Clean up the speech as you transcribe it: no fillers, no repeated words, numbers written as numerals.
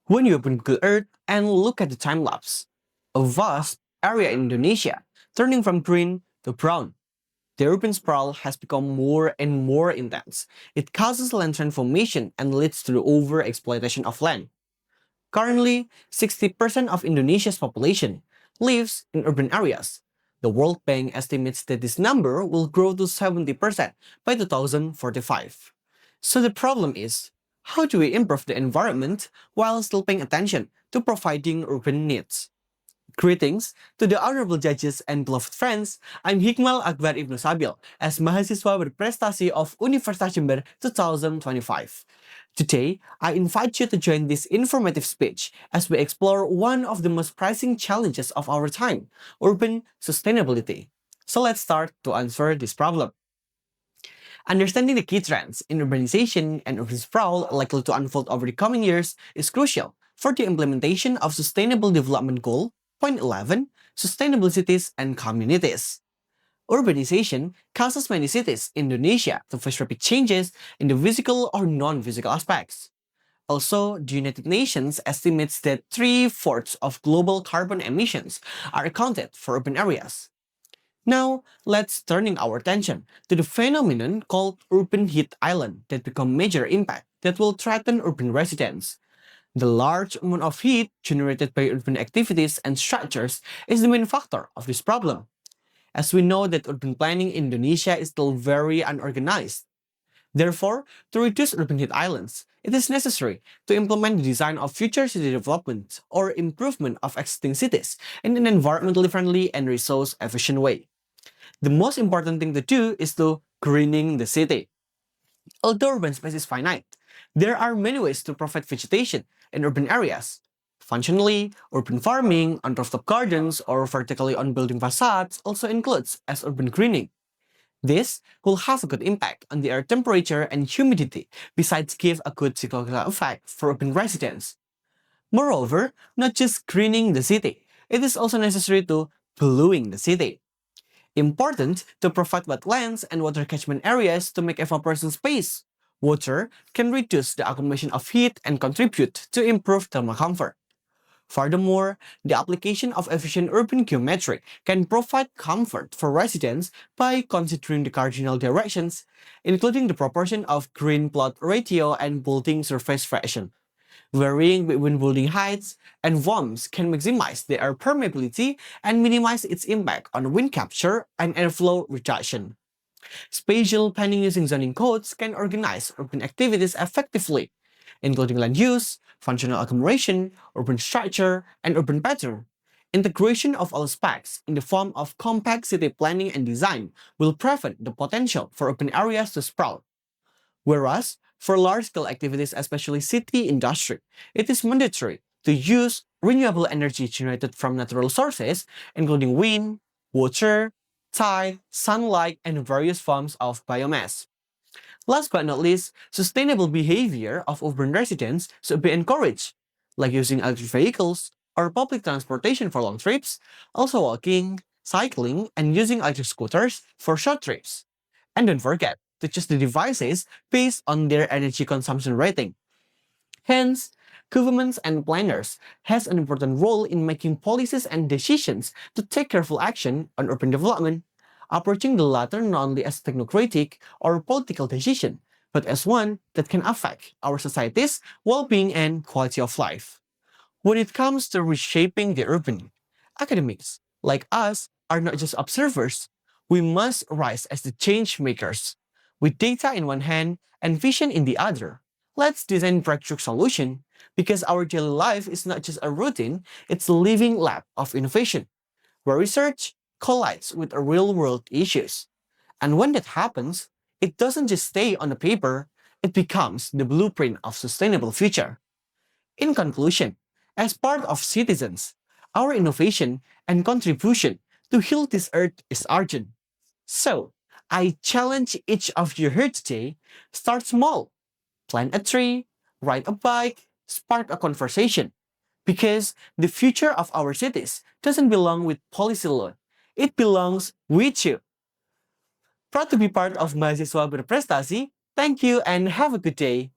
When you open Google Earth and look at the time lapse, a vast area in Indonesia turning from green to brown, the urban sprawl has become more and more intense. It causes land transformation and leads to the overexploitation of land. Currently, 60% of Indonesia's population lives in urban areas. The World Bank estimates that this number will grow to 70% by 2045. So the problem is, how do we improve the environment while still paying attention to providing urban needs? Greetings to the honorable judges and beloved friends. I'm Hikmal Akbar Ibnu Sabil as mahasiswa berprestasi of Universitas Jember 2025. Today, I invite you to join this informative speech as we explore one of the most pressing challenges of our time, urban sustainability. So let's start to answer this problem. Understanding the key trends in urbanization and urban sprawl likely to unfold over the coming years is crucial for the implementation of Sustainable Development Goal, Point 11, Sustainable Cities and Communities. Urbanization causes many cities in Indonesia to face rapid changes in the physical or non-physical aspects. Also, the United Nations estimates that three-fourths of global carbon emissions are accounted for urban areas. Now, let's turning our attention to the phenomenon called urban heat island that become major impact that will threaten urban residents. The large amount of heat generated by urban activities and structures is the main factor of this problem. As we know that urban planning in Indonesia is still very unorganized. Therefore, to reduce urban heat islands, it is necessary to implement the design of future city development or improvement of existing cities in an environmentally friendly and resource efficient way. The most important thing to do is to greening the city. Although urban space is finite, there are many ways to provide vegetation in urban areas. Functionally, urban farming on rooftop gardens or vertically on building facades also includes as urban greening. This will have a good impact on the air temperature and humidity, besides give a good psychological effect for urban residents. Moreover, not just greening the city, it is also necessary to bluing the city. Important to provide wetlands and water catchment areas to make evaporation space. Water can reduce the accumulation of heat and contribute to improve thermal comfort. Furthermore, the application of efficient urban geometry can provide comfort for residents by considering the cardinal directions, including the proportion of green plot ratio and building surface fraction. Varying between building heights and volumes can maximize the air permeability and minimize its impact on wind capture and airflow reduction. Spatial planning using zoning codes can organize urban activities effectively, including land use, functional agglomeration, urban structure, and urban pattern. Integration of all aspects in the form of compact city planning and design will prevent the potential for urban areas to sprawl. Whereas, for large-scale activities, especially city industry, it is mandatory to use renewable energy generated from natural sources, including wind, water, tide, sunlight, and various forms of biomass. Last but not least, sustainable behavior of urban residents should be encouraged, like using electric vehicles or public transportation for long trips, also walking, cycling, and using electric scooters for short trips. And don't forget to choose the devices based on their energy consumption rating. Hence, governments and planners has an important role in making policies and decisions to take careful action on urban development, approaching the latter not only as technocratic or political decision, but as one that can affect our society's well-being and quality of life. When it comes to reshaping the urban, academics, like us, are not just observers. We must rise as the change makers. With data in one hand and vision in the other, let's design breakthrough solution because our daily life is not just a routine, it's a living lab of innovation, where research collides with real-world issues. And when that happens, it doesn't just stay on the paper, it becomes the blueprint of sustainable future. In conclusion, as part of citizens, our innovation and contribution to heal this earth is urgent. So, I challenge each of you here today, start small. Plant a tree, ride a bike, spark a conversation. Because the future of our cities doesn't belong with policy alone. It belongs with you. Proud to be part of Mahasiswa Berprestasi. Thank you and have a good day.